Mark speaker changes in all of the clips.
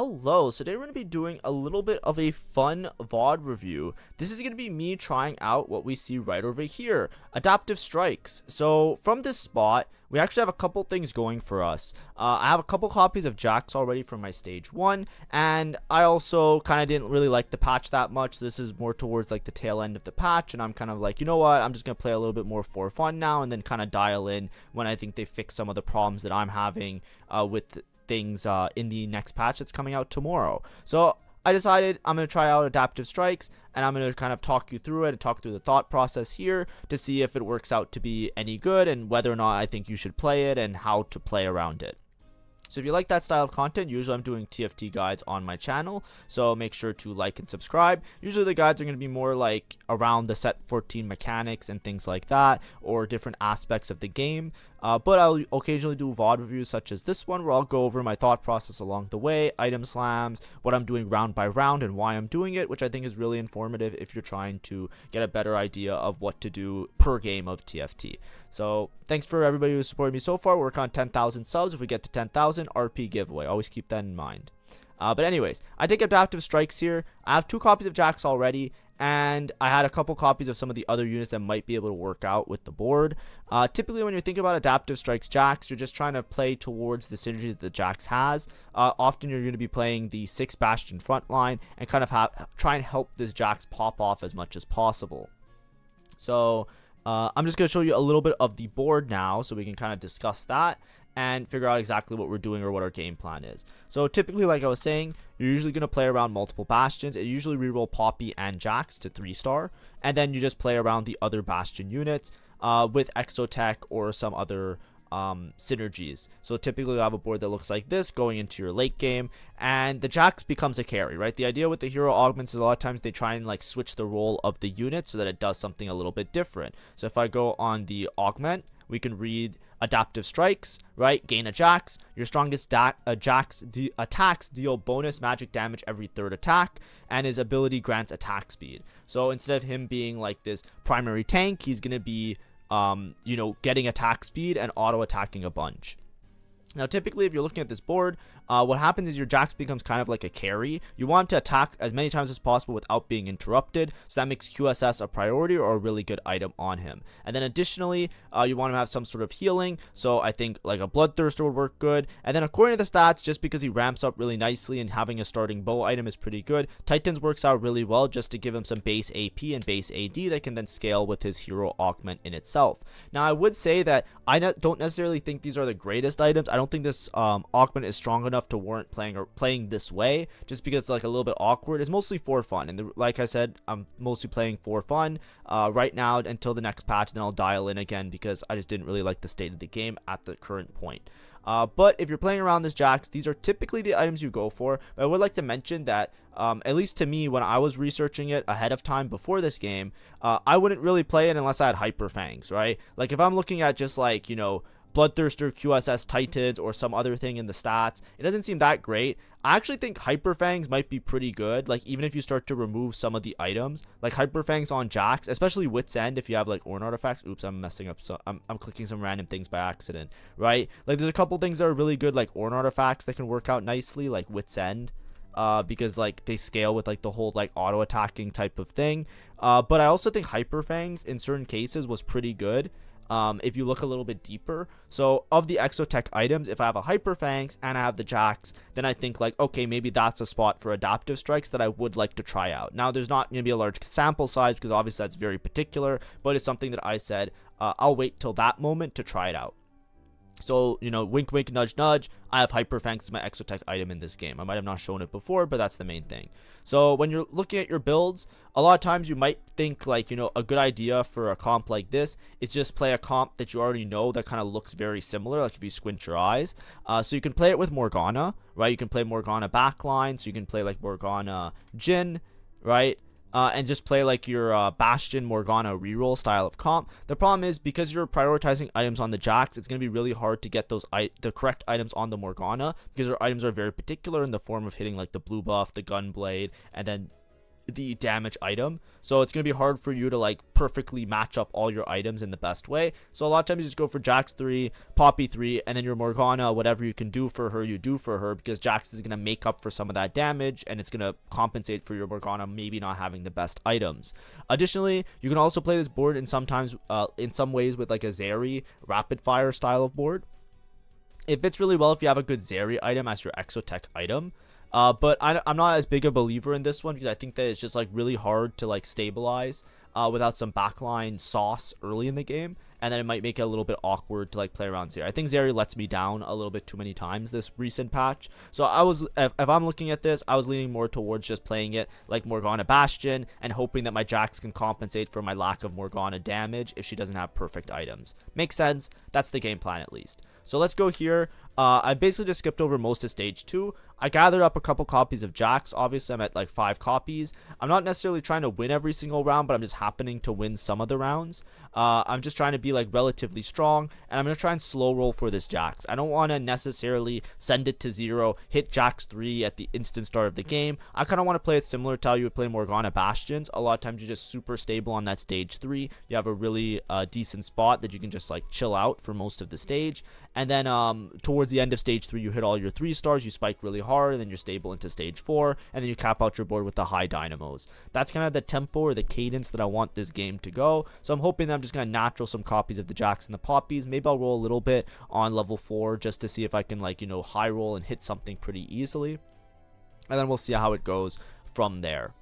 Speaker 1: Hello, so today we're going to be doing a little bit of a fun VOD review. This is going to be me trying out what we see right over here, adaptive strikes. So from this spot, we actually have a couple things going for us. I have a couple copies of Jax already from my stage 1, and I also kind of didn't really like the patch that much. This is more towards like the tail end of the patch, and I'm kind of like, you know what, I'm just going to play a little bit more for fun now, and then kind of dial in when I think they fix some of the problems that I'm having with things in the next patch that's coming out tomorrow. So I decided I'm going to try out adaptive strikes, and I'm going to kind of talk you through it and talk through the thought process here to see if it works out to be any good and whether or not I think you should play it and how to play around it. So if you like that style of content, usually I'm doing TFT guides on my channel, so make sure to like and subscribe. Usually the guides are going to be more like around the set 14 mechanics and things like that, or different aspects of the game. But I'll occasionally do VOD reviews such as this one, where I'll go over my thought process along the way, item slams, what I'm doing round by round, and why I'm doing it, which I think is really informative if you're trying to get a better idea of what to do per game of TFT. So thanks for everybody who's supported me so far. We're working on 10,000 subs. If we get to 10,000, RP giveaway. Always keep that in mind. But anyways, I take adaptive strikes here. I have 2 copies of Jax already, and I had a couple copies of some of the other units that might be able to work out with the board. Typically, when you're thinking about adaptive strikes Jax, you're just trying to play towards the synergy that the Jax has. Often, you're going to be playing the 6 Bastion front line and kind of try and help this Jax pop off as much as possible. So I'm just going to show you a little bit of the board now so we can kind of discuss that and figure out exactly what we're doing or what our game plan is. So typically, like I was saying, you're usually going to play around multiple Bastions. It usually reroll Poppy and Jax to 3-star, and then you just play around the other Bastion units with Exotech or some other synergies. So typically you have a board that looks like this going into your late game, and the Jax becomes a carry, right? The idea with the hero augments is a lot of times they try and like switch the role of the unit so that it does something a little bit different. So if I go on the augment, we can read adaptive strikes, right? Gain a Jax. Your strongest Jax attacks deal bonus magic damage every 3rd attack, and his ability grants attack speed. So instead of him being like this primary tank, he's gonna be getting attack speed and auto attacking a bunch. Now, typically, if you're looking at this board, what happens is your Jax becomes kind of like a carry. You want to attack as many times as possible without being interrupted, so that makes QSS a priority or a really good item on him. And then additionally, you want to have some sort of healing, so I think like a Bloodthirster would work good. And then according to the stats, just because he ramps up really nicely and having a starting bow item is pretty good, Titans works out really well just to give him some base AP and base AD that can then scale with his hero augment in itself. Now, I would say that I don't necessarily think these are the greatest items. I don't think this augment is strong enough to warrant playing this way, just because it's like a little bit awkward. It's mostly for fun, and like I said, I'm mostly playing for fun right now until the next patch. Then I'll dial in again because I just didn't really like the state of the game at the current point. But if you're playing around this Jax, these are typically the items you go for. But I would like to mention that at least to me, when I was researching it ahead of time before this game, I wouldn't really play it unless I had Hyper Fangs, right? Like if I'm looking at just like, Bloodthirster, QSS, Titans, or some other thing in the stats, it doesn't seem that great. I actually think Hyper Fangs might be pretty good, like even if you start to remove some of the items, like Hyper Fangs on Jax, especially Wit's End if you have like Ornn artifacts. Oops, I'm messing up, so I'm clicking some random things by accident, right? Like there's a couple things that are really good, like Ornn artifacts that can work out nicely, like Wit's End, because like they scale with like the whole like auto attacking type of thing. But I also think Hyper Fangs in certain cases was pretty good. If you look a little bit deeper. So of the Exotech items, if I have a Hyper Fangs and I have the Jax, then I think like, okay, maybe that's a spot for adaptive strikes that I would like to try out. Now, there's not going to be a large sample size because obviously that's very particular, but it's something that I said I'll wait till that moment to try it out. So, wink, wink, nudge, nudge, I have Hyper Fangs as my Exotech item in this game. I might have not shown it before, but that's the main thing. So, when you're looking at your builds, a lot of times you might think, like, a good idea for a comp like this is just play a comp that you already know that kind of looks very similar, like if you squint your eyes. So, you can play it with Morgana, right? You can play Morgana backline, so you can play, like, Morgana Jhin, right? And just play like your Bastion Morgana reroll style of comp. The problem is because you're prioritizing items on the Jax, it's going to be really hard to get the correct items on the Morgana because her items are very particular in the form of hitting like the blue buff, the gun blade, and then the damage item, so it's gonna be hard for you to like perfectly match up all your items in the best way. So a lot of times you just go for Jax 3, Poppy 3, and then your Morgana, whatever you can do for her, you do for her, because Jax is gonna make up for some of that damage, and it's gonna compensate for your Morgana maybe not having the best items. Additionally, you can also play this board in some ways with like a Zeri rapid fire style of board. It fits really well if you have a good Zeri item as your Exotech item. But I'm not as big a believer in this one because I think that it's just like really hard to like stabilize without some backline sauce early in the game, and then it might make it a little bit awkward to like play around Zeri. I think Zeri lets me down a little bit too many times this recent patch. So if I'm looking at this, I was leaning more towards just playing it like Morgana Bastion and hoping that my Jax can compensate for my lack of Morgana damage if she doesn't have perfect items. Makes sense. That's the game plan at least. So let's go here. I basically just skipped over most of stage 2. I gathered up a couple copies of Jax. Obviously, I'm at like 5 copies. I'm not necessarily trying to win every single round, but I'm just happening to win some of the rounds. I'm just trying to be like relatively strong, and I'm going to try and slow roll for this Jax. I don't want to necessarily send it to 0, hit Jax 3 at the instant start of the game. I kind of want to play it similar to how you would play Morgana Bastions. A lot of times you're just super stable on that stage 3. You have a really decent spot that you can just like chill out for most of the stage. And then towards the end of stage 3, you hit all your 3 stars, you spike really hard, and then you're stable into stage 4, and then you cap out your board with the high dynamos. That's kind of the tempo or the cadence that I want this game to go. So I'm hoping that I'm just going to natural some copies of the Jax and the Poppies. Maybe I'll roll a little bit on level 4 just to see if I can like, high roll and hit something pretty easily. And then we'll see how it goes from there.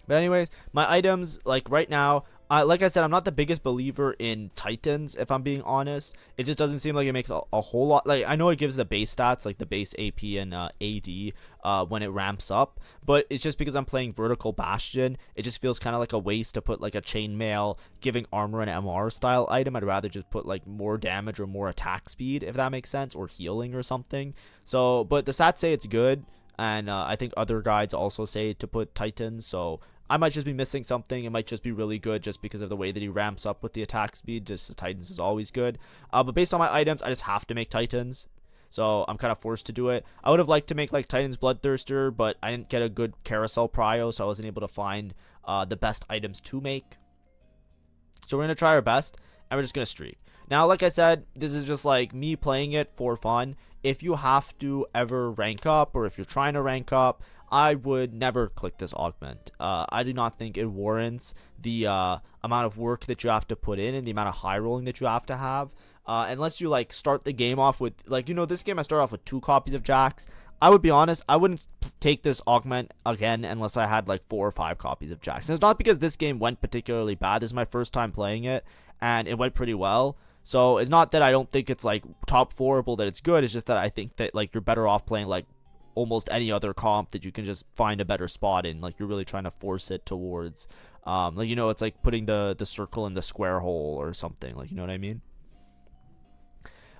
Speaker 1: But anyways, my items, like right now, like I said, I'm not the biggest believer in Titans, if I'm being honest. It just doesn't seem like it makes a whole lot. Like, I know it gives the base stats, like the base AP and AD, when it ramps up. But it's just because I'm playing Vertical Bastion, it just feels kind of like a waste to put like a chainmail, giving armor and MR style item. I'd rather just put like more damage or more attack speed, if that makes sense, or healing or something. So, but the stats say it's good. And I think other guides also say to put Titans, so I might just be missing something. It might just be really good just because of the way that he ramps up with the attack speed. Just the Titans is always good. But based on my items, I just have to make Titans. So I'm kind of forced to do it. I would have liked to make like Titans Bloodthirster, but I didn't get a good carousel prio, so I wasn't able to find the best items to make. So we're going to try our best, and we're just going to streak. Now, like I said, this is just like me playing it for fun. If you have to ever rank up, or if you're trying to rank up, I would never click this augment. I do not think it warrants the amount of work that you have to put in and the amount of high rolling that you have to have. Unless you like start the game off with like, this game I start off with 2 copies of Jax. I would be honest, I wouldn't take this augment again unless I had like 4 or 5 copies of Jax. And it's not because this game went particularly bad. This is my first time playing it, and it went pretty well. So it's not that I don't think it's like top 4able, that it's good. It's just that I think that like you're better off playing like almost any other comp that you can just find a better spot in. Like you're really trying to force it towards like, it's like putting the circle in the square hole or something, like, you know what I mean?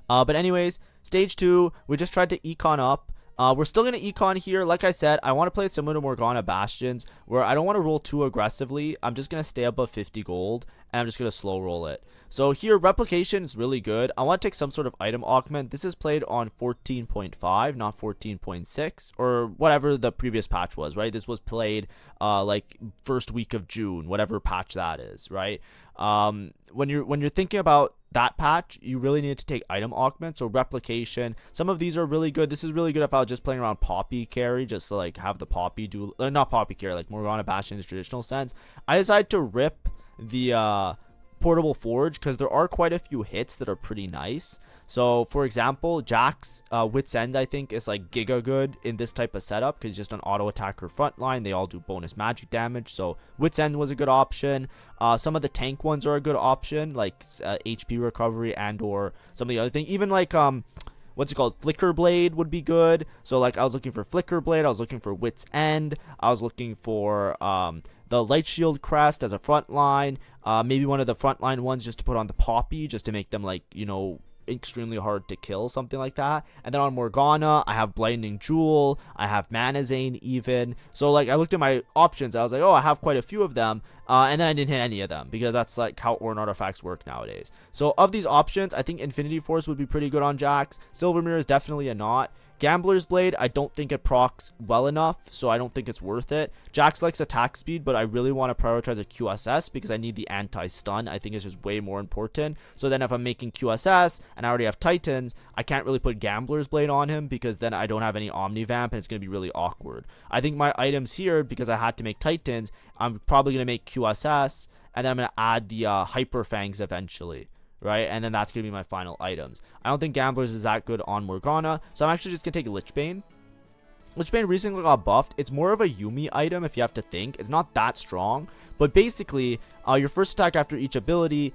Speaker 1: But anyways, stage 2, we just tried to econ up. We're still going to econ here. Like I said, I want to play it similar to Morgana Bastions, where I don't want to roll too aggressively. I'm just going to stay above 50 gold, and I'm just going to slow roll it. So here, replication is really good. I want to take some sort of item augment. This is played on 14.5, not 14.6, or whatever the previous patch was, right? This was played like first week of June, whatever patch that is, right? When you're thinking about that patch, you really need to take item augment. So replication, some of these are really good. This is really good if I was just playing around Poppy carry, just to like have the Poppy do, not Poppy carry, like Morgana Bastion in the traditional sense. I decided to rip the portable forge because there are quite a few hits that are pretty nice. So for example, Jax Wit's End I think is like giga good in this type of setup because just an auto attacker front line, they all do bonus magic damage. So Wit's End was a good option. Some of the tank ones are a good option, like HP recovery and or some of the other things. Even like what's it called, Flicker Blade would be good. So like I was looking for Flicker Blade, I was looking for Wit's End, I was looking for the Light Shield Crest as a front line, maybe one of the front line ones just to put on the Poppy, just to make them like, extremely hard to kill, something like that. And then on Morgana, I have Blinding Jewel, I have Mana Zane even. So like I looked at my options, I was like, oh, I have quite a few of them, and then I didn't hit any of them because that's like how Ornn artifacts work nowadays. So of these options, I think Infinity Force would be pretty good on Jax. Silver Mirror is definitely a not. Gambler's Blade, I don't think it procs well enough, so I don't think it's worth it. Jax likes attack speed, but I really want to prioritize a QSS because I need the anti-stun. I think it's just way more important. So then if I'm making QSS and I already have Titans, I can't really put Gambler's Blade on him because then I don't have any Omnivamp and it's going to be really awkward. I think my items here, because I had to make Titans, I'm probably going to make QSS, and then I'm going to add the Hyper Fangs eventually. Right, and then that's going to be my final items. I don't think Gamblers is that good on Morgana, so I'm actually just going to take Lichbane. Lichbane recently got buffed. It's more of a Yuumi item if you have to think. It's not that strong, but basically, your first attack after each ability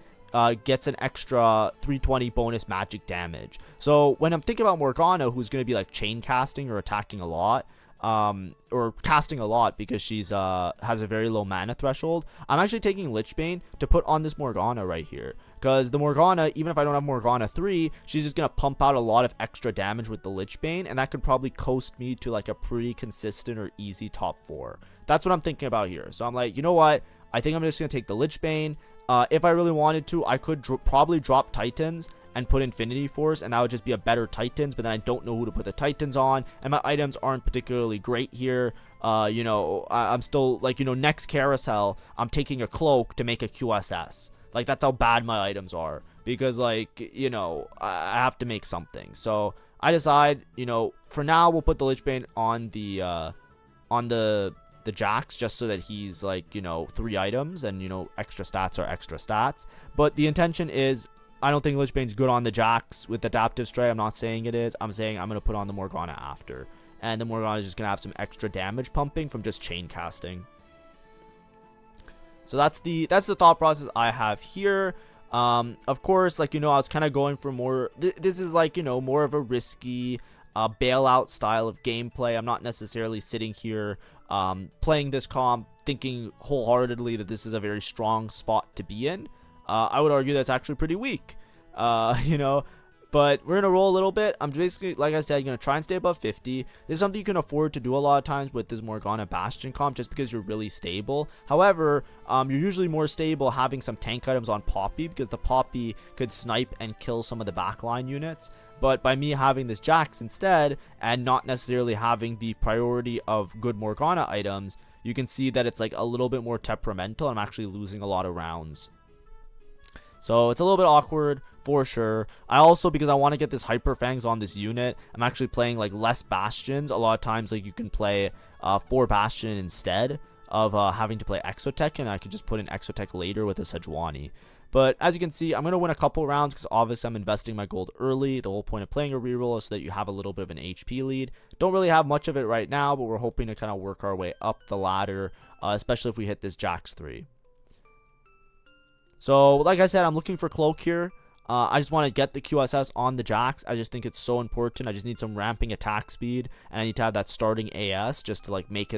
Speaker 1: gets an extra 320 bonus magic damage. So when I'm thinking about Morgana, who's going to be like chain casting or attacking a lot, or casting a lot because she's has a very low mana threshold, I'm actually taking Lichbane to put on this Morgana right here. Because the Morgana, even if I don't have Morgana 3, she's just going to pump out a lot of extra damage with the Lichbane, and that could probably coast me to like a pretty consistent or easy top 4. That's what I'm thinking about here. So I'm like, you know what? I think I'm just going to take the Lichbane. If I really wanted to, I could probably drop Titans and put Infinity Force, and that would just be a better Titans, but then I don't know who to put the Titans on, and my items aren't particularly great here. You know, I'm still, like, you know, next carousel, I'm taking a cloak to make a QSS. Like, that's how bad my items are, because, like, you know, I have to make something. So I decide, you know, for now we'll put the Lichbane on the Jax, just so that he's, like, you know, 3 items, and, you know, extra stats are extra stats. But the intention is, I don't think Lichbane's good on the Jax with Adaptive Strike. I'm not saying it is. I'm saying I'm going to put on the Morgana after. And the Morgana is just going to have some extra damage pumping from just chain casting. So that's the thought process I have here. Of course, like, you know, I was kind of going for more. This is like, you know, more of a risky bailout style of gameplay. I'm not necessarily sitting here playing this comp thinking wholeheartedly that this is a very strong spot to be in. I would argue that's actually pretty weak, you know, but we're going to roll a little bit. I'm basically, like I said, going to try and stay above 50. This is something you can afford to do a lot of times with this Morgana Bastion comp, just because you're really stable. However, you're usually more stable having some tank items on Poppy, because the Poppy could snipe and kill some of the backline units. But by me having this Jax instead, and not necessarily having the priority of good Morgana items, you can see that it's like a little bit more temperamental. I'm actually losing a lot of rounds. So it's a little bit awkward for sure. I also, because I want to get this Hyper Fangs on this unit, I'm actually playing like less Bastions. A lot of times, like, you can play 4 Bastion instead of having to play Exotech, and I could just put in Exotech later with a Sejuani. But as you can see, I'm going to win a couple rounds because obviously I'm investing my gold early. The whole point of playing a reroll is so that you have a little bit of an HP lead. Don't really have much of it right now, but we're hoping to kind of work our way up the ladder, especially if we hit this Jax 3. So, like I said, I'm looking for Cloak here. I just want to get the QSS on the Jax. I just think it's so important. I just need some ramping attack speed, and I need to have that starting AS just to, like, make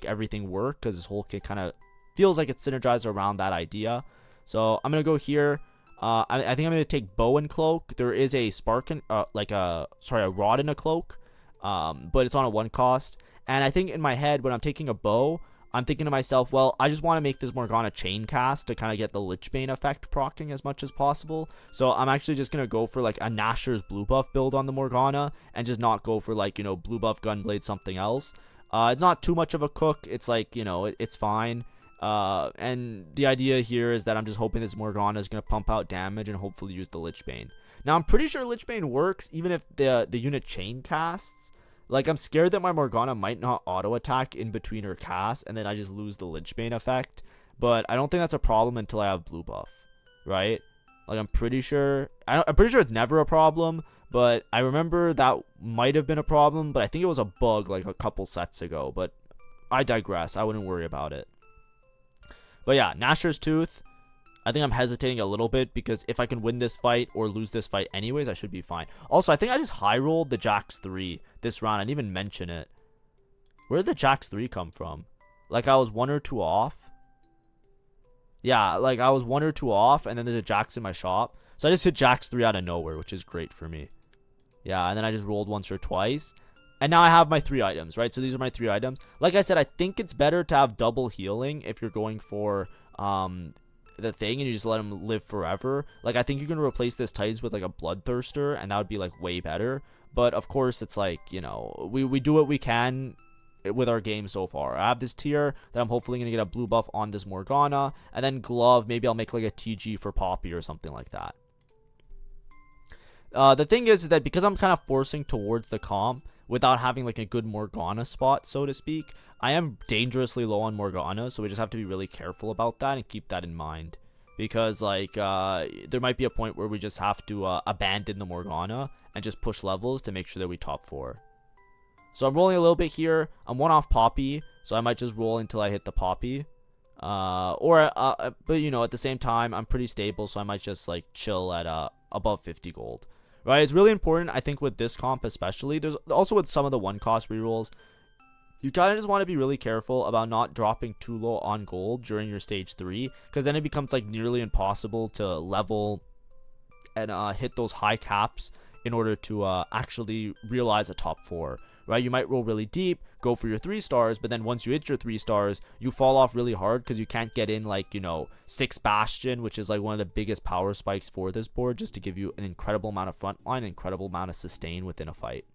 Speaker 1: everything work, because his whole kit kind of feels like it's synergized around that idea. So I'm gonna go here. I think I'm gonna take Bow and Cloak. There is a Spark and a Rod and a Cloak, but it's on a 1 cost. And I think in my head, when I'm taking a Bow, I'm thinking to myself, well, I just want to make this Morgana chain cast to kind of get the Lichbane effect proccing as much as possible. So I'm actually just going to go for like a Nashor's blue buff build on the Morgana, and just not go for, like, you know, blue buff Gunblade something else. It's not too much of a cook. It's like, you know, it's fine. And the idea here is that I'm just hoping this Morgana is going to pump out damage and hopefully use the Lichbane. Now, I'm pretty sure Lichbane works even if the unit chain casts. Like, I'm scared that my Morgana might not auto-attack in between her casts, and then I just lose the Lichbane effect. But I don't think that's a problem until I have blue buff, right? Like, I'm pretty sure it's never a problem, but I remember that might have been a problem, but I think it was a bug like a couple sets ago. But I digress. I wouldn't worry about it. But yeah, Nashor's Tooth. I think I'm hesitating a little bit, because if I can win this fight or lose this fight anyways, I should be fine. Also, I think I just high rolled the Jax 3 this round. I didn't even mention it. Where did the Jax 3 come from? Like, I was 1 or 2 off. Yeah, like, I was 1 or 2 off, and then there's a Jax in my shop. So I just hit Jax 3 out of nowhere, which is great for me. Yeah, and then I just rolled once or twice. And now I have my 3 items, right? So these are my 3 items. Like I said, I think it's better to have double healing if you're going for the thing, and you just let him live forever. Like, I think you can replace this Titans with like a Bloodthirster, and that would be like way better. But of course, it's like, you know, we do what we can with our game so far. I have this tier that I'm hopefully going to get a blue buff on this Morgana, and then glove, maybe I'll make like a TG for Poppy or something like that. The thing is that because I'm kind of forcing towards the comp without having like a good Morgana spot, so to speak, I am dangerously low on Morgana, so we just have to be really careful about that and keep that in mind. Because like there might be a point where we just have to abandon the Morgana and just push levels to make sure that we top 4. So I'm rolling a little bit here. I'm 1 off Poppy, so I might just roll until I hit the Poppy. But you know, at the same time, I'm pretty stable, so I might just like chill at above 50 gold. Right? It's really important, I think, with this comp especially. There's also with some of the 1-cost rerolls. You kind of just want to be really careful about not dropping too low on gold during your stage 3, because then it becomes like nearly impossible to level and hit those high caps in order to actually realize a top 4. Right? You might roll really deep, go for your 3 stars, but then once you hit your 3 stars, you fall off really hard because you can't get in like, you know, 6 Bastion, which is like one of the biggest power spikes for this board, just to give you an incredible amount of frontline, incredible amount of sustain within a fight.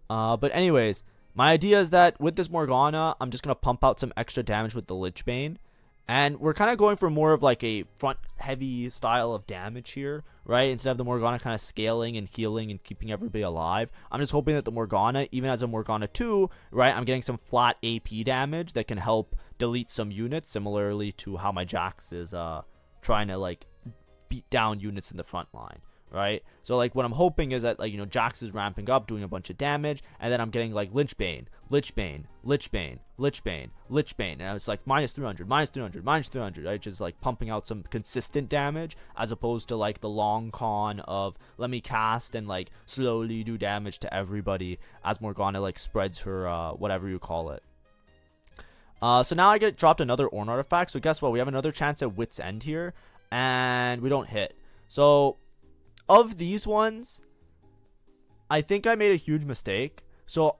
Speaker 1: But anyways, my idea is that with this Morgana, I'm just going to pump out some extra damage with the Lich Bane. And we're kind of going for more of like a front heavy style of damage here, right? Instead of the Morgana kind of scaling and healing and keeping everybody alive. I'm just hoping that the Morgana, even as a Morgana 2, right, I'm getting some flat AP damage that can help delete some units, similarly to how my Jax is trying to like beat down units in the front line. Right, so like what I'm hoping is that, like, you know, Jax is ramping up, doing a bunch of damage, and then I'm getting like Lich Bane, Lich Bane, Lich Bane, Lich Bane, Lich Bane, and it's like minus 300, minus 300, minus 300, right? Just like pumping out some consistent damage, as opposed to like the long con of let me cast and like slowly do damage to everybody as Morgana like spreads her whatever you call it. So now I get dropped another Ornn artifact. So guess what? We have another chance at Wit's End here, and we don't hit. So of these ones, I think I made a huge mistake. So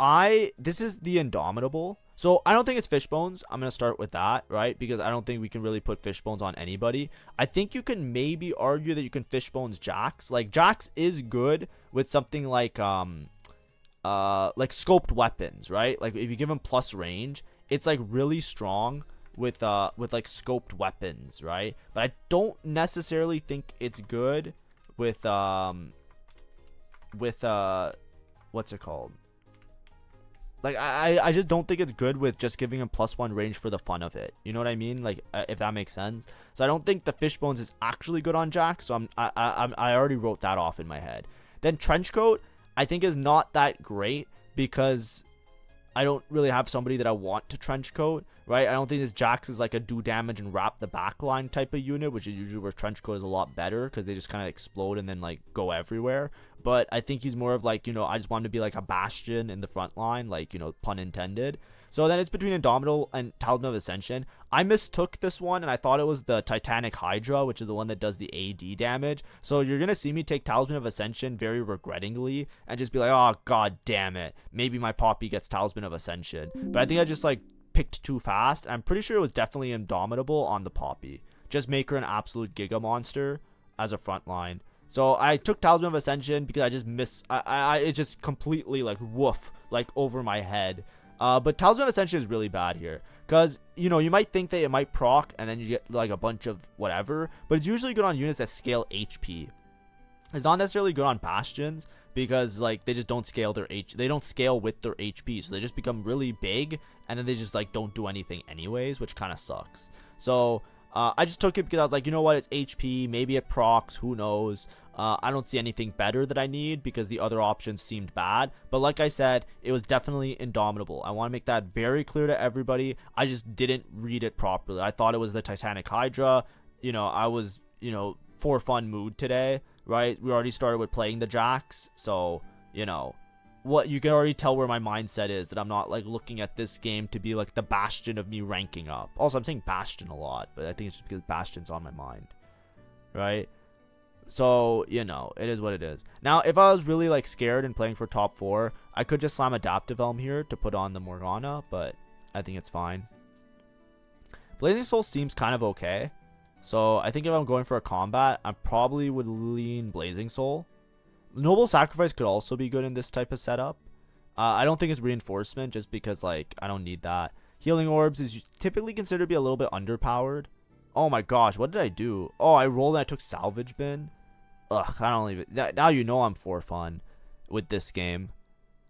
Speaker 1: this is the Indomitable. So I don't think it's Fishbones. I'm going to start with that, right? Because I don't think we can really put Fishbones on anybody. I think you can maybe argue that you can Fishbones Jax. Like, Jax is good with something like scoped weapons, right? Like, if you give him plus range, it's like really strong with like scoped weapons, right? But I don't necessarily think it's good with what's it called? Like, I just don't think it's good with just giving him +1 range for the fun of it. You know what I mean? Like, if that makes sense. So I don't think the Fishbones is actually good on Jax. So I already wrote that off in my head. Then Trenchcoat, I think, is not that great because I don't really have somebody that I want to Trenchcoat, right? I don't think this Jax is like a do damage and wrap the backline type of unit, which is usually where Trenchcoat is a lot better because they just kind of explode and then like go everywhere. But I think he's more of like, you know, I just want him to be like a Bastion in the front line, like, you know, pun intended. So then it's between Indomitable and Talisman of Ascension. I mistook this one and I thought it was the Titanic Hydra, which is the one that does the AD damage. So you're going to see me take Talisman of Ascension very regrettingly and just be like, oh, god damn it. Maybe my Poppy gets Talisman of Ascension. But I think I just like picked too fast. I'm pretty sure it was definitely Indomitable on the Poppy. Just make her an absolute Giga Monster as a front line. So I took Talisman of Ascension because I just it just completely like woof, like over my head. But Talisman of Ascension is really bad here because, you know, you might think that it might proc and then you get like a bunch of whatever, but it's usually good on units that scale HP. It's not necessarily good on Bastions because like they just don't scale they don't scale with their HP, so they just become really big and then they just like don't do anything anyways, which kind of sucks. So I just took it because I was like, you know what, it's HP, maybe it procs, who knows. I don't see anything better that I need because the other options seemed bad. But like I said, it was definitely Indomitable. I want to make that very clear to everybody. I just didn't read it properly. I thought it was the Titanic Hydra. You know, I was, you know, for fun mood today, right? We already started with playing the Jax. So, you know, what you can already tell where my mindset is, that I'm not like looking at this game to be like the Bastion of me ranking up. Also, I'm saying Bastion a lot, but I think it's just because Bastion's on my mind, right? So, you know, it is what it is. Now, if I was really like scared and playing for top 4, I could just slam Adaptive Elm here to put on the Morgana, but I think it's fine. Blazing Soul seems kind of okay. So I think if I'm going for a combat, I probably would lean Blazing Soul. Noble Sacrifice could also be good in this type of setup. I don't think it's Reinforcement just because, like, I don't need that. Healing Orbs is typically considered to be a little bit underpowered. Oh my gosh, what did I do? Oh, I rolled and I took Salvage Bin. Ugh, I don't even... Now you know I'm for fun with this game.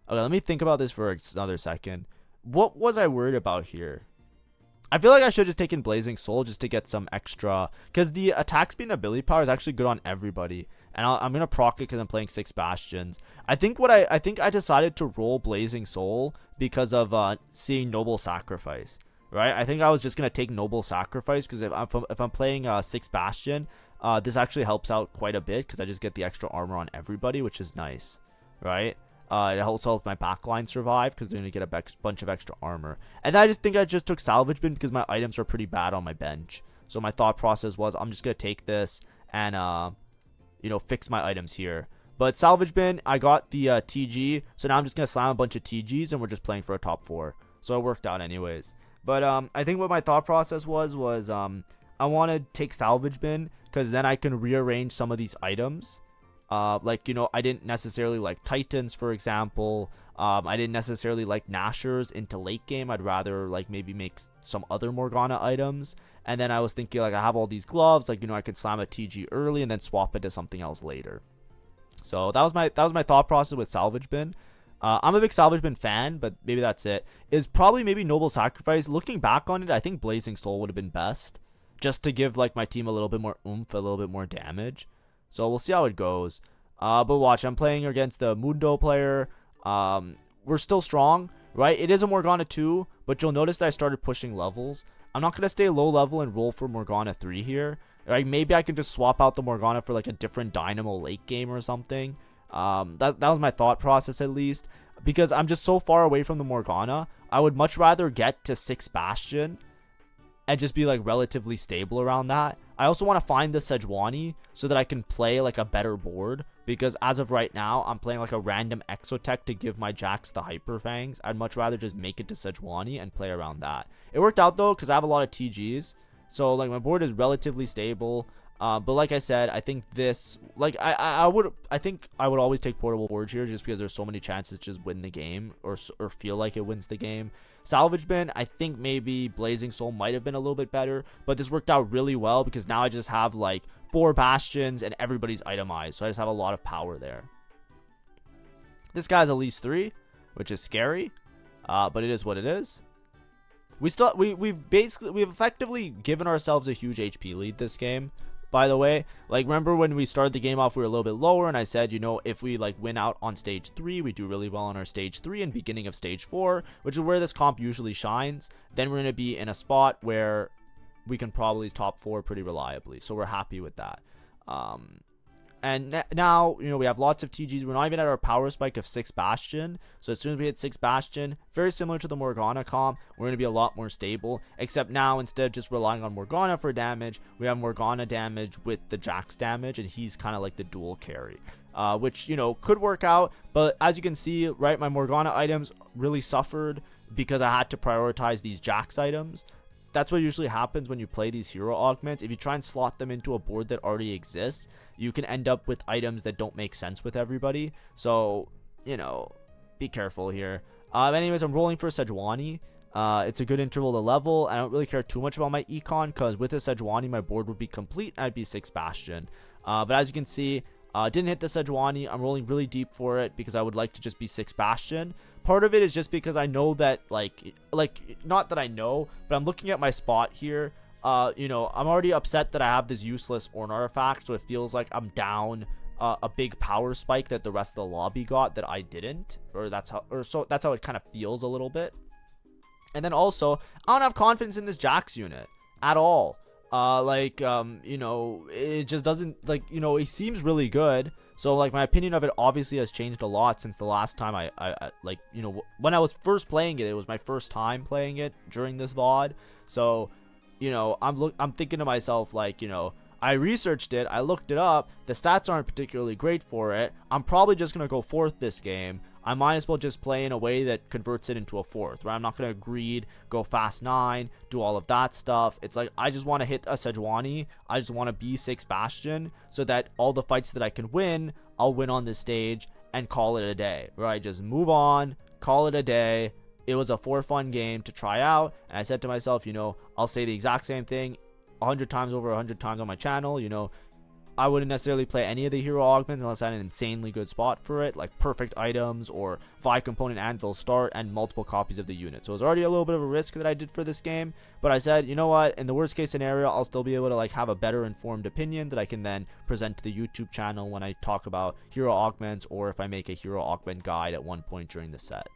Speaker 1: Okay, let me think about this for another second. What was I worried about here? I feel like I should have just taken Blazing Soul just to get some extra, because the attack speed and ability power is actually good on everybody, and I'm gonna proc it because I'm playing 6 Bastions. I think I decided to roll Blazing Soul because of seeing Noble Sacrifice, right? I think I was just gonna take Noble Sacrifice because if I'm playing 6 Bastion, this actually helps out quite a bit because I just get the extra armor on everybody, which is nice, right? It also helps my backline survive because they're going to get a bunch of extra armor. And then I just took Salvage Bin because my items are pretty bad on my bench. So my thought process was I'm just going to take this and, fix my items here. But Salvage Bin, I got the TG. So now I'm just going to slam a bunch of TGs and we're just playing for a top 4. So it worked out anyways. But I think what my thought process was I want to take Salvage Bin because then I can rearrange some of these items. I didn't necessarily like Titans, for example. I didn't necessarily like Nashers into late game. I'd rather like maybe make some other Morgana items. And then I was thinking like I have all these gloves, like, I could slam a TG early and then swap it to something else later. So that was my thought process with Salvage Bin. I'm a big Salvage Bin fan, but maybe that's it. Is probably maybe Noble Sacrifice. Looking back on it, I think Blazing Soul would have been best, just to give like my team a little bit more oomph, a little bit more damage. So we'll see how it goes. But watch, I'm playing against the Mundo player. We're still strong, right? It is a Morgana 2, but you'll notice that I started pushing levels. I'm not going to stay low level and roll for Morgana 3 here. Right? Maybe I can just swap out the Morgana for like a different Dynamo late game or something. That was my thought process at least. Because I'm just so far away from the Morgana. I would much rather get to 6 Bastion and just be like relatively stable around that. I also want to find the Sejuani so that I can play like a better board, because as of right now I'm playing like a random Exotech to give my Jax the Hyper Fangs. I'd much rather just make it to Sejuani and play around that. It worked out though because I have a lot of TGs, so like my board is relatively stable. But like I said, I think this, like, I think I would always take Portable Forge here just because there's so many chances to just win the game or feel like it wins the game. Salvage Bin, I think maybe Blazing Soul might have been a little bit better, but this worked out really well because now I just have like 4 Bastions and everybody's itemized, so I just have a lot of power there. This guy's at least 3, which is scary, but it is what it is. We've effectively given ourselves a huge HP lead this game. By the way, like, remember when we started the game off, we were a little bit lower, and I said, if we like win out on stage 3, we do really well on our stage 3 and beginning of stage 4, which is where this comp usually shines. Then we're going to be in a spot where we can probably top 4 pretty reliably, so we're happy with that. And now, we have lots of TGs. We're not even at our power spike of 6 Bastion. So as soon as we hit 6 Bastion, very similar to the Morgana comp, we're going to be a lot more stable. Except now, instead of just relying on Morgana for damage, we have Morgana damage with the Jax damage. And he's kind of like the dual carry. Which, could work out. But as you can see, right, my Morgana items really suffered because I had to prioritize these Jax items. That's what usually happens when you play these hero augments. If you try and slot them into a board that already exists, you can end up with items that don't make sense with everybody. So, be careful here. Anyways, I'm rolling for Sejuani. It's a good interval to level. I don't really care too much about my econ because with a Sejuani, my board would be complete and I'd be 6 Bastion. But as you can see, didn't hit the Sejuani. I'm rolling really deep for it because I would like to just be 6 Bastion. Part of it is just because I know that, like, not that I know, but I'm looking at my spot here. I'm already upset that I have this useless Ornn artifact, so it feels like I'm down a big power spike that the rest of the lobby got that I didn't, so that's how it kind of feels a little bit. And then also, I don't have confidence in this Jax unit at all. It just doesn't, it seems really good. So, like, my opinion of it obviously has changed a lot since the last time when I was first playing it. It was my first time playing it during this VOD. So, I'm thinking to myself, I researched it, I looked it up, the stats aren't particularly great for it. I'm probably just going to go 4th this game. I might as well just play in a way that converts it into a fourth, right? I'm not going to greed, go fast 9, do all of that stuff. It's like, I just want to hit a Sejuani. I just want to B6 Bastion so that all the fights that I can win, I'll win on this stage and call it a day, right? Just move on, call it a day. It was a for fun game to try out. And I said to myself, you know, I'll say the exact same thing 100 times over 100 times on my channel. You know, I wouldn't necessarily play any of the hero augments unless I had an insanely good spot for it, like perfect items or 5-component anvil start and multiple copies of the unit. So it was already a little bit of a risk that I did for this game, but I said, you know what, in the worst case scenario, I'll still be able to like have a better informed opinion that I can then present to the YouTube channel when I talk about hero augments, or if I make a hero augment guide at one point during the set.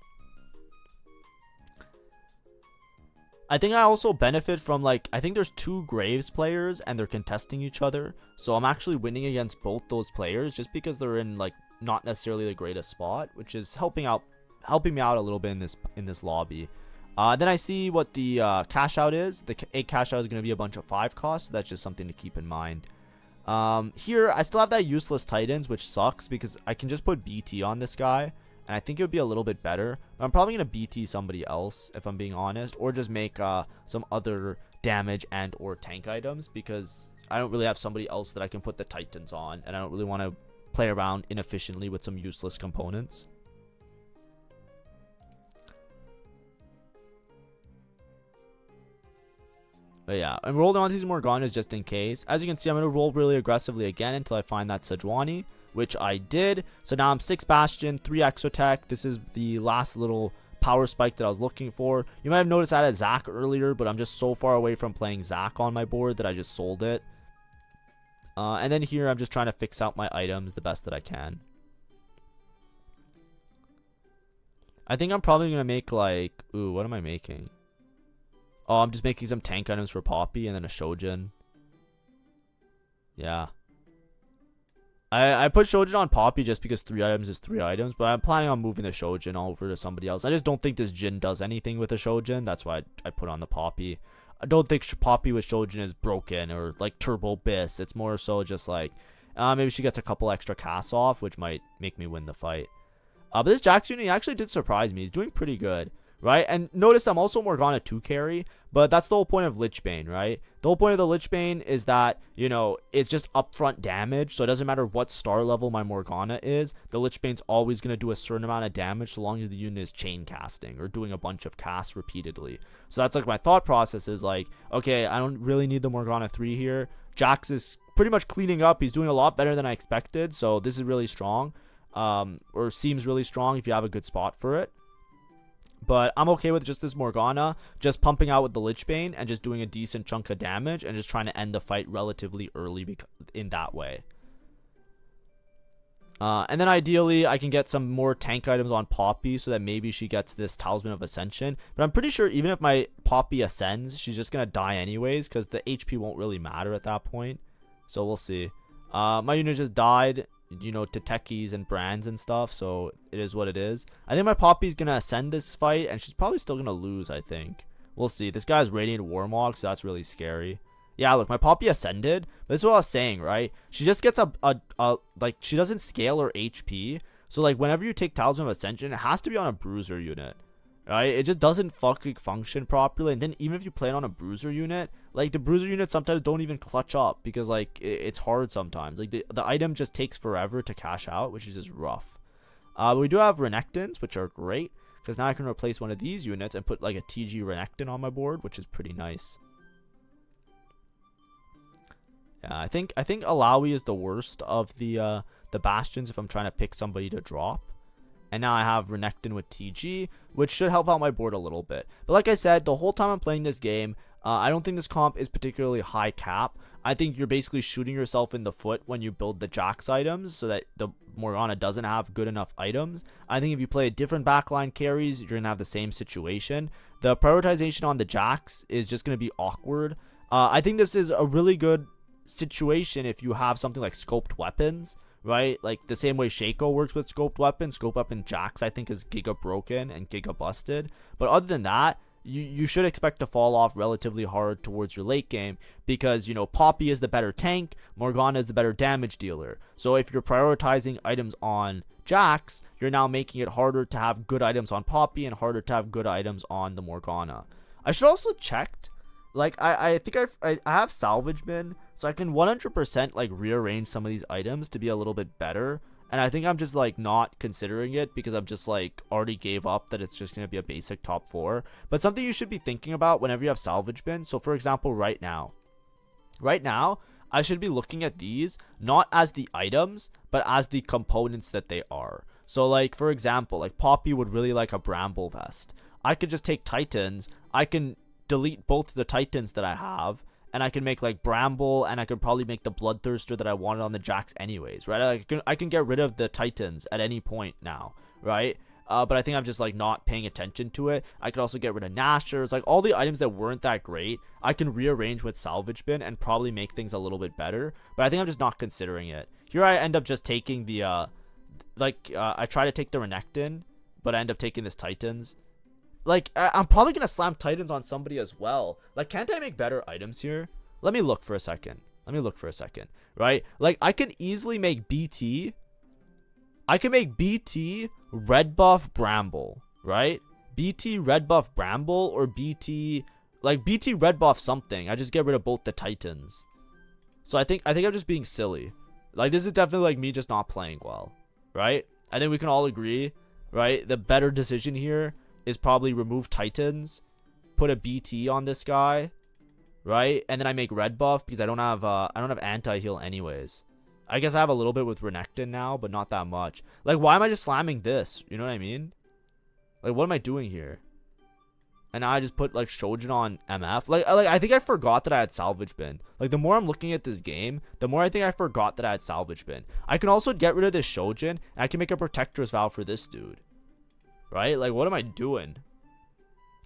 Speaker 1: I think I also benefit from, like, I think there's 2 Graves players and they're contesting each other. So I'm actually winning against both those players just because they're in, like, not necessarily the greatest spot, which is helping me out a little bit in this lobby. Then I see what the cash out is. The 8 cash out is going to be a bunch of 5 costs. So that's just something to keep in mind. Here, I still have that useless Titans, which sucks because I can just put BT on this guy. And I think it would be a little bit better. I'm probably going to BT somebody else, if I'm being honest. Or just make some other damage and or tank items. Because I don't really have somebody else that I can put the Titans on. And I don't really want to play around inefficiently with some useless components. But yeah, I'm rolling on these Morganas just in case. As you can see, I'm going to roll really aggressively again until I find that Sejuani, which I did. So now I'm 6 Bastion, 3 Exotech. This is the last little power spike that I was looking for. You might have noticed I had Zac earlier, but I'm just so far away from playing Zac on my board that I just sold it. And then here, I'm just trying to fix out my items the best that I can. I think I'm probably going to make like... Ooh, what am I making? Oh, I'm just making some tank items for Poppy and then a Shojin. Yeah. I put Shojin on Poppy just because 3 items is 3 items, but I'm planning on moving the Shojin over to somebody else. I just don't think this Jin does anything with the Shojin. That's why I put on the Poppy. I don't think Poppy with Shojin is broken or like Turbo Biss. It's more so just like, maybe she gets a couple extra casts off, which might make me win the fight. But this Jax unit actually did surprise me. He's doing pretty good. Right? And notice I'm also Morgana 2 carry, but that's the whole point of Lichbane, right? The whole point of the Lichbane is that, you know, it's just upfront damage, so it doesn't matter what star level my Morgana is, the Lichbane's always going to do a certain amount of damage so long as the unit is chain casting or doing a bunch of casts repeatedly. So that's like my thought process is like, okay, I don't really need the Morgana 3 here. Jax is pretty much cleaning up. He's doing a lot better than I expected, so this is really strong, or seems really strong if you have a good spot for it. But I'm okay with just this Morgana, just pumping out with the Lichbane and just doing a decent chunk of damage and just trying to end the fight relatively early in that way. And then ideally, I can get some more tank items on Poppy so that maybe she gets this Talisman of Ascension. But I'm pretty sure even if my Poppy ascends, she's just going to die anyways because the HP won't really matter at that point. So we'll see. My unit just died, you know, to techies and brands and stuff, so it is what it is. I think my Poppy's gonna ascend this fight, and she's probably still gonna lose, I think. We'll see. This guy's Radiant Warmog, so that's really scary. Yeah, look, my Poppy ascended, but this is what I was saying, right? She just gets like, she doesn't scale her HP, so, like, whenever you take Talisman of Ascension, it has to be on a Bruiser unit, right? It just doesn't fucking function properly, and then even if you play it on a Bruiser unit, like, the Bruiser units sometimes don't even clutch up because, like, it's hard sometimes. Like, the item just takes forever to cash out, which is just rough. But we do have Renekton's, which are great because now I can replace one of these units and put, like, a TG Renekton on my board, which is pretty nice. Yeah, I think Alawi is the worst of the Bastions if I'm trying to pick somebody to drop. And now I have Renekton with TG, which should help out my board a little bit. But like I said, the whole time I'm playing this game, I don't think this comp is particularly high cap. I think you're basically shooting yourself in the foot when you build the Jax items so that the Morgana doesn't have good enough items. I think if you play different backline carries, you're going to have the same situation. The prioritization on the Jax is just going to be awkward. I think this is a really good situation if you have something like scoped weapons, right? Like the same way Shaco works with scoped weapons. Scope weapon Jax I think is giga broken and giga busted. But other than that, you should expect to fall off relatively hard towards your late game because, you know, Poppy is the better tank, Morgana is the better damage dealer. So if you're prioritizing items on Jax, you're now making it harder to have good items on Poppy and harder to have good items on the Morgana. I should also check, like, I think I have Salvage bin, so I can 100% like rearrange some of these items to be a little bit better. And I think I'm just like not considering it because I'm just like already gave up that it's just going to be a basic top 4. But something you should be thinking about whenever you have Salvage bin. So for example, right now, I should be looking at these not as the items, but as the components that they are. So like, for example, like Poppy would really like a Bramble Vest. I could just take Titans. I can delete both the Titans that I have, and I can make like Bramble, and I could probably make the Bloodthirster that I wanted on the Jax anyways, right? I can get rid of the Titans at any point now, right? But I think I'm just like not paying attention to it. I could also get rid of Nashers, like all the items that weren't that great. I can rearrange with Salvage bin and probably make things a little bit better. But I think I'm just not considering it. Here I end up just taking the I try to take the Renekton, but I end up taking this Titans. Like, I'm probably gonna slam Titans on somebody as well. Like, can't I make better items here? Let me look for a second. Right? Like, I could easily make BT. I can make BT red buff Bramble, right? BT red buff Bramble or BT, like BT red buff something. I just get rid of both the Titans. So I think I'm just being silly. Like, this is definitely like me just not playing well, right? I think we can all agree, right? The better decision here is probably remove Titans, put a BT on this guy, right? And then I make red buff because I don't have anti-heal anyways. I guess I have a little bit with Renekton now, but not that much. Like, why am I just slamming this? You know what I mean? Like, what am I doing here? And now I just put like Shojin on MF. Like I think I forgot that I had Salvage bin. Like, the more I'm looking at this game, the more I think I forgot that I had Salvage bin. I can also get rid of this Shojin, and I can make a Protector's Vow for this dude. Right? Like, what am I doing?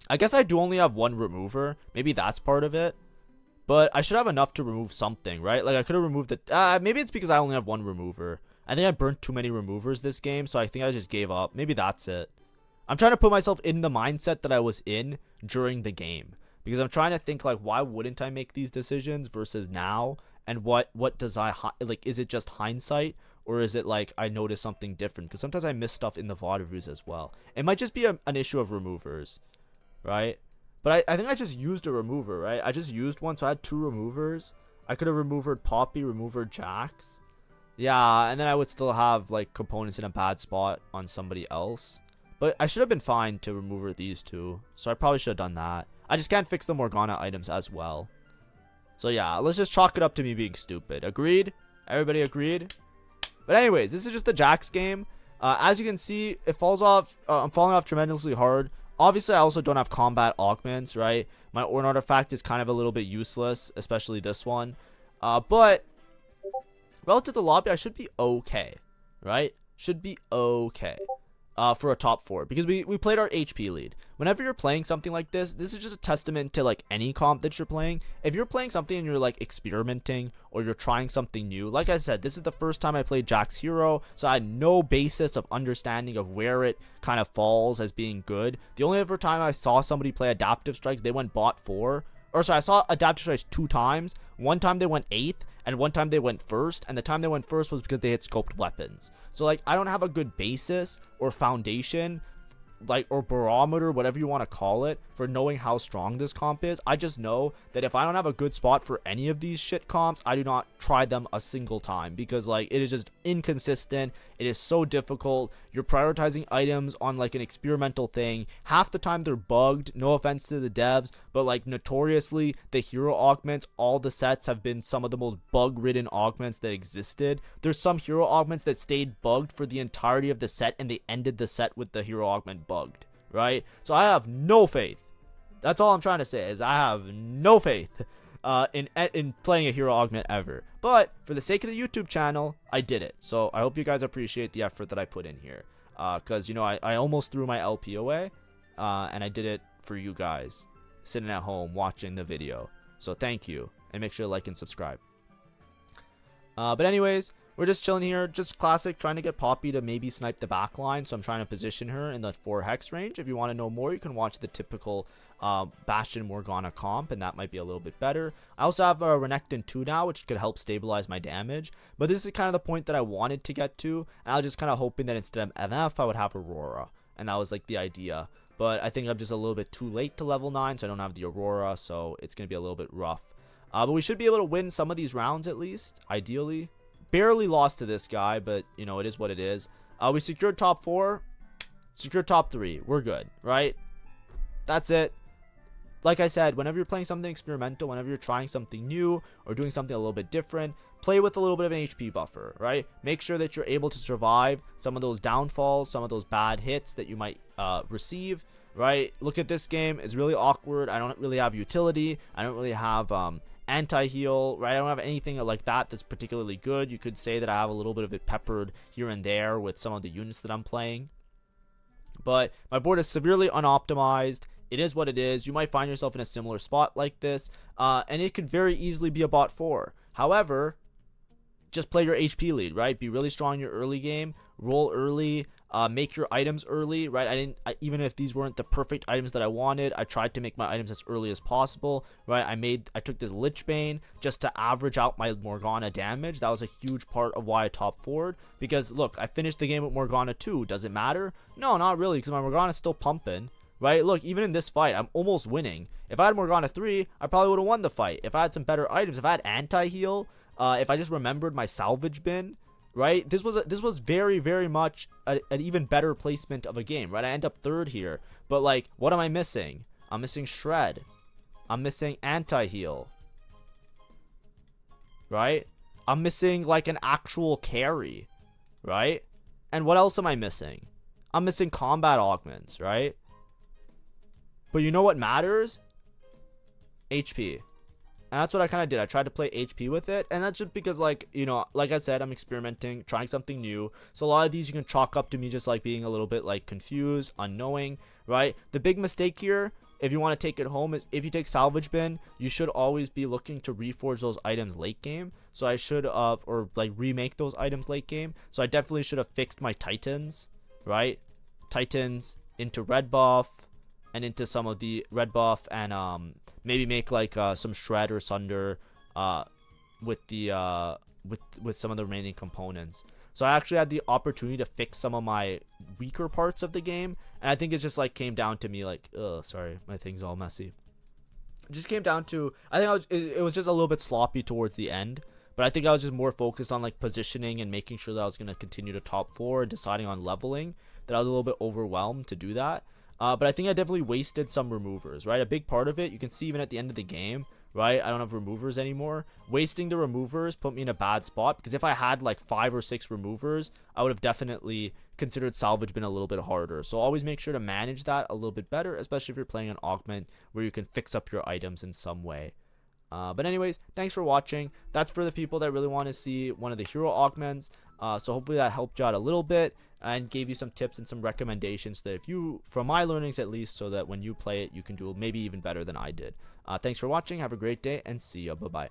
Speaker 1: I guess I do only have one remover. Maybe that's part of it. But I should have enough to remove something, right? Like, I could have removed it. Maybe it's because I only have one remover. I think I burnt too many removers this game, so I think I just gave up. Maybe that's it. I'm trying to put myself in the mindset that I was in during the game. Because I'm trying to think, like, why wouldn't I make these decisions versus now? And what does like, is it just hindsight? Or is it like I noticed something different? Because sometimes I miss stuff in the VOD reviews as well. It might just be an issue of removers, right? But I think I just used a remover, right? I just used one, so I had 2 removers. I could have removered Poppy, removered Jax. Yeah, and then I would still have like components in a bad spot on somebody else. But I should have been fine to remove these 2. So I probably should have done that. I just can't fix the Morgana items as well. So yeah, let's just chalk it up to me being stupid. Agreed? Everybody agreed? But anyways, this is just the Jax game. As you can see, it falls off. I'm falling off tremendously hard. Obviously, I also don't have combat augments, right? My Orn artifact is kind of a little bit useless, especially this one. But relative to the lobby, I should be okay, right? Should be okay. For a top 4, because we played our HP lead. Whenever you're playing something like this is just a testament to like any comp that you're playing. If you're playing something and you're like experimenting or you're trying something new, like I said, this is the first time I played Jax Hero, so I had no basis of understanding of where it kind of falls as being good. The only other time I saw somebody play Adaptive Strikes, they went bot 4. Or sorry, I saw Adaptive Strikes 2 times. One time they went 8th, and one time they went 1st, and the time they went 1st was because they had scoped weapons. So like, I don't have a good basis or foundation, like, or barometer, whatever you want to call it, for knowing how strong this comp is. I just know that if I don't have a good spot for any of these shit comps, I do not try them a single time, because like, it is just inconsistent. It is so difficult. You're prioritizing items on like an experimental thing. Half the time they're bugged, no offense to the devs, but like notoriously the hero augments, all the sets have been some of the most bug-ridden augments that existed. There's some hero augments that stayed bugged for the entirety of the set, and they ended the set with the hero augment bugged, right? So I have no faith. That's all I'm trying to say, is I have no faith in playing a hero augment ever. But for the sake of the YouTube channel, I did it. So I hope you guys appreciate the effort that I put in here, because you know, I almost threw my LP away, and I did it for you guys sitting at home watching the video. So thank you, and make sure to like and subscribe. But anyways, we're just chilling here, just classic, trying to get Poppy to maybe snipe the back line. So I'm trying to position her in the 4 hex range. If you want to know more, you can watch the typical Bastion Morgana comp, and that might be a little bit better. I also have a Renekton 2 now, which could help stabilize my damage. But this is kind of the point that I wanted to get to, and I was just kind of hoping that instead of MF, I would have Aurora, and that was like the idea. But I think I'm just a little bit too late to level 9, so I don't have the Aurora, so it's going to be a little bit rough. But we should be able to win some of these rounds at least, ideally. Barely lost to this guy, but, you know, it is what it is. We secured top 4, secured top 3. We're good, right? That's it. Like I said, whenever you're playing something experimental, whenever you're trying something new or doing something a little bit different, play with a little bit of an HP buffer, right? Make sure that you're able to survive some of those downfalls, some of those bad hits that you might receive, right? Look at this game. It's really awkward. I don't really have utility. I don't really have anti-heal, right? I don't have anything like that that's particularly good. You could say that I have a little bit of it peppered here and there with some of the units that I'm playing. But my board is severely unoptimized. It is what it is. You might find yourself in a similar spot like this, and it could very easily be a bot 4. However, just play your HP lead, right? Be really strong in your early game, roll early, make your items early, right? Even if these weren't the perfect items that I wanted, I tried to make my items as early as possible, right? I took this Lich Bane just to average out my Morgana damage. That was a huge part of why I top 4'd, because look, I finished the game with Morgana 2. Does it matter? No, not really, because my Morgana's still pumping. Right, look, even in this fight, I'm almost winning. If I had Morgana 3, I probably would have won the fight. If I had some better items, if I had anti-heal, if I just remembered my salvage bin, right? This was very, very much an even better placement of a game, right? I end up 3rd here, but like, what am I missing? I'm missing shred. I'm missing anti-heal, right? I'm missing like an actual carry, right? And what else am I missing? I'm missing combat augments, right? But you know what matters? HP. And that's what I kind of did. I tried to play HP with it. And that's just because, like, you know, like I said, I'm experimenting, trying something new. So a lot of these you can chalk up to me just like being a little bit like confused, unknowing, right? The big mistake here, if you want to take it home, is if you take Salvage Bin, you should always be looking to reforge those items late game. So I should have, or like remake those items late game. So I definitely should have fixed my Titans, right? Titans into red buff. And into some of the red buff, and maybe make like some shred or sunder with the with some of the remaining components. So I actually had the opportunity to fix some of my weaker parts of the game, and I think it just like came down to me like, sorry, my thing's all messy. It just came down to, I think it was just a little bit sloppy towards the end, but I think I was just more focused on like positioning and making sure that I was gonna continue to top 4 and deciding on leveling. That I was a little bit overwhelmed to do that. But I think I definitely wasted some removers, right? A big part of it, you can see even at the end of the game, right? I don't have removers anymore. Wasting the removers put me in a bad spot, because if I had like 5 or 6 removers, I would have definitely considered Salvage Bin a little bit harder. So always make sure to manage that a little bit better, especially if you're playing an Augment where you can fix up your items in some way. But anyways, thanks for watching. That's for the people that really want to see one of the hero augments. So hopefully that helped you out a little bit and gave you some tips and some recommendations that if you, from my learnings at least, so that when you play it, you can do maybe even better than I did. Thanks for watching. Have a great day and see ya. Bye-bye.